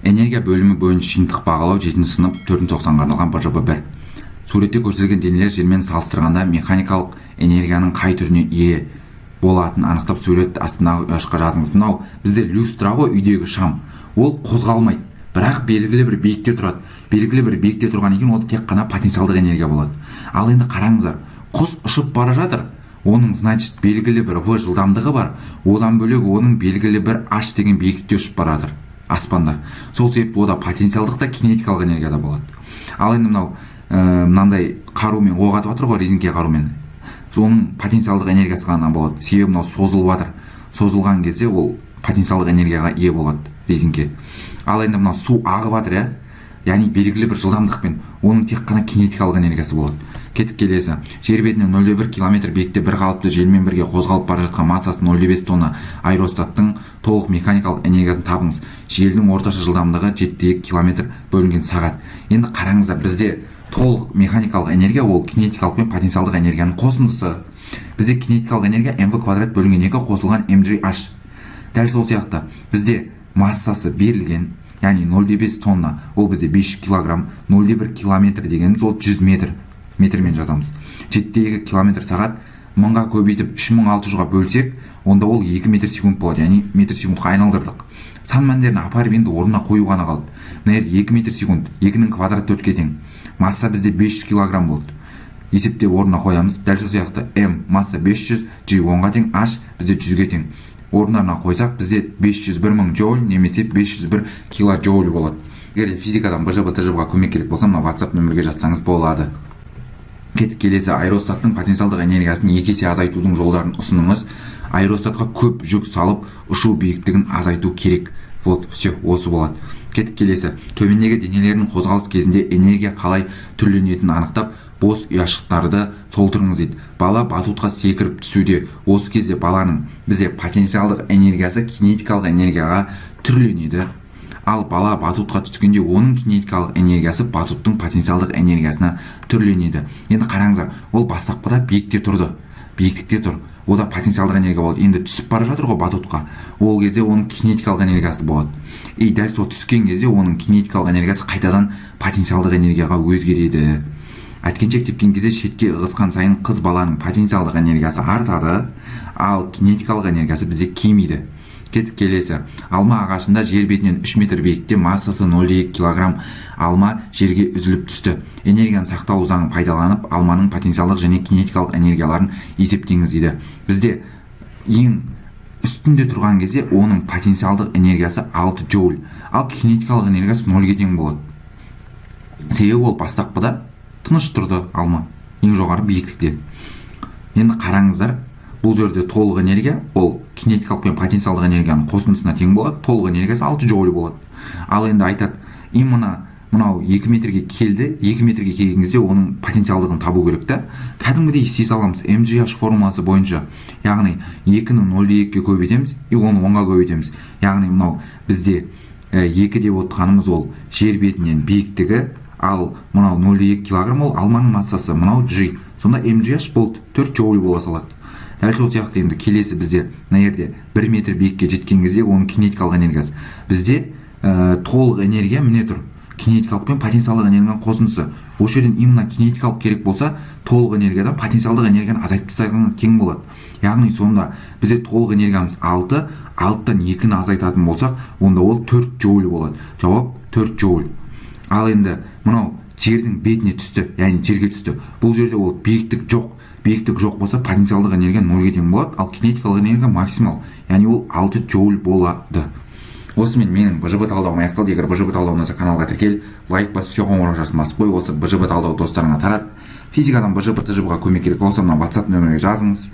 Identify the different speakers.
Speaker 1: Энергия бөлімі бойынша жиынтық бағалау 7 сынып 4 тоқсанға арналған БЖБ-1. Суретте көрсетілген денелер жермен салыстырғанда механикалық энергияның қай түріне ие болатынын анықтап сурет астындағы ұяшқа жазыңыз. Мынау бізде люстра ғой, үйдегі шам. Ол қозғалмайды, бірақ белгілі бір биікте тұрады. Белгілі бір биікте тұрған екен, ол тек қана потенциалдық энергия болады. Ал енді қараңыздар, құс ұшып бара жатыр. Оның, значит, белгілі бір v жылдамдығы бар. Одан бөлек оның белгілі бір h деген биіктікте ұшып бара жатыр аспанда. Сол себепті ода потенциалдық та кинетикалық энергия да болады. Ал енді мынандай қарумен оқ атып жатыр ғой, резеңке қарумен. Соның потенциалдық энергиясы ғана болады. Себебі мынау созылып жатыр. Созылған кезде ол потенциалдық энергияға ие болады резеңке. Ал енді мынау су ағып жатыр, яғни белгілі бір жылдамдықпен, оның тек қана кинетикалық энергиясы болады. Кетіп келесі. Жер бетінен 0,1 км биіктікте бір қалыпты желмен бірге қозғалып бара жатқан массасы 0,5 тонна аэростаттың толық механикалық энергиясын табыңыз. Желдің орташа жылдамдығы 7 км бөлінген сағат. Енді қараңыздар, бізде толық механикалық энергия ол кинетикалық пен потенциалдық энергияның қосындысы. Бізде кинетикалық энергия mv квадрат бөлінген 2 қосылған mgh. Дәл сол сияқты бізде массасы берілген, яғни 0,5 тонна, ол бізде 500 кг, 0,1 км дегеніміз ол 100 метр. Метрмен жазамыз. 7 км сағат 1000-ға көбейтіп 3600-ға бөлсек, онда ол 2 метр секунд болады, яғни метр секундқа айналдырдық. Сан мәндерін апарып енді орнына қою ғана қалды. Мына 2 метр секунд, 2-нің квадраты 4-ке тең. Масса бізде 500 кг болды. Есептеп орнына қоямыз. Дәл сол сияқты m масса 500, g 10-ға тең, h бізде 100-ге тең. Орындарына қойсақ, бізде 501 000 джоуль немесе 501 килоджоуль болады. Егер физикадан БЖБ ТЖБ-ға көмек керек болса, мына WhatsApp нөмірге жазсаңыз болады. Кетіп келесі, аэростаттың потенциалдық энергиясын 2 есе азайтудың жолдарын ұсыныңыз. Аэростатқа көп жүк салып, ұшу биіктігін азайту керек. Вот, все, осы болады. Кетіп келесі, төмендегі денелердің қозғалыс кезінде энергия қалай түрленетінін анықтап, бос ұяшықтарды толтырыңыз дейді. Бала батутқа секіріп түсуде. Осы кезде баланың бізде потенциалдық энергиясы кинетикалық энергияға түрленеді. Ал бала батутқа түскенде оның кинетикалық энергиясы батуттың потенциалдық энергиясына түрленеді. Енді қараңыздар, ол бастапқыда биікте тұрды. Биіктікте тұр. Ода потенциалдық энергия болады. Енді түсіп бара жатыр ғой батутқа. Ол кезде оның кинетикалық энергиясы болады. Дәл сол түскен кезде оның кинетикалық энергиясы қайтадан потенциалдық энергияға өзгереді. Әткеншек тепкен кезде шетке ығысқан сайын қыз баланың потенциалдық энергиясы артады, ал кинетикалық энергиясы бізде кемиді. Кетіп келесі. Алма ағашында жер бетінен 3 метр биіктікте массасы 0,2 кг алма жерге үзіліп түсті. Энергияны сақтау заңын пайдаланып, алманың потенциалдық және кинетикалық энергияларын есептеңіз дейді. Бізде ең үстінде тұрған кезде оның потенциалдық энергиясы 6 джоуль, ал кинетикалық энергиясы 0-ге тең болады. Себебі ол бастапқыда тыныш тұрды алма, ең жоғары биіктікте. Енді қараңыздар, бұл жерде толық энергия, ол кинетикалық пен потенциалдық энергияның қосындысына тең болады. Толық энергиясы 6 джоуль болады. Ал енді айтады, мынау 2 метрге келді, 2 метрге келген кезде оның потенциалдығын табу керек та. Кәдімгідей ести саламыз mgh формуласы бойынша. Яғни 2-ні 0,2-ге көбейтеміз, оны 10-ға көбейтеміз. Яғни мынау бізде 2 деп отқанымыз ол жер бетінен биіктігі, ал мынау 0,2 кг ол алманың массасы, мынау g. Сонда mgh болды 4 джоуль бола салады. Дәл сол сияқты енді келесі бізде мына жерде 1 метр биікке жеткен кезде оның кинетикалық энергиясы. Бізде толық энергия міне тұр. Кинетикалық пен потенциалдық энергияның қосындысы. Осы жерден именно кинетикалық керек болса, толық энергиядан потенциалдық энергияны азайтып тастағанға тең болады. Яғни сонда бізде толық энергиямыз 6, 6-тан 2-ні азайтатын болсақ, онда ол 4 джоуль болады. Жауап 4 джоуль. Ал енді мынау жердің бетіне түсті, яғни жерге түсті. Бұл жерде ол биіктік жоқ. Биіктік жоқ болса, потенциалдық энергия 0-ге тең болады, ал кинетикалық энергия максимал, яғни ол 6 джоуль болады. Осымен менің БЖБ талдауым аяқталды. Егер БЖБ талдау ұнаса, каналға тіркел, лайк басып, все қоңырау жасын басып қой. Осы БЖБ талдау достарыңа тарат. Физикадан БЖБ ТЖБ-ға көмек керек болса, мына WhatsApp нөмірге жазыңыз.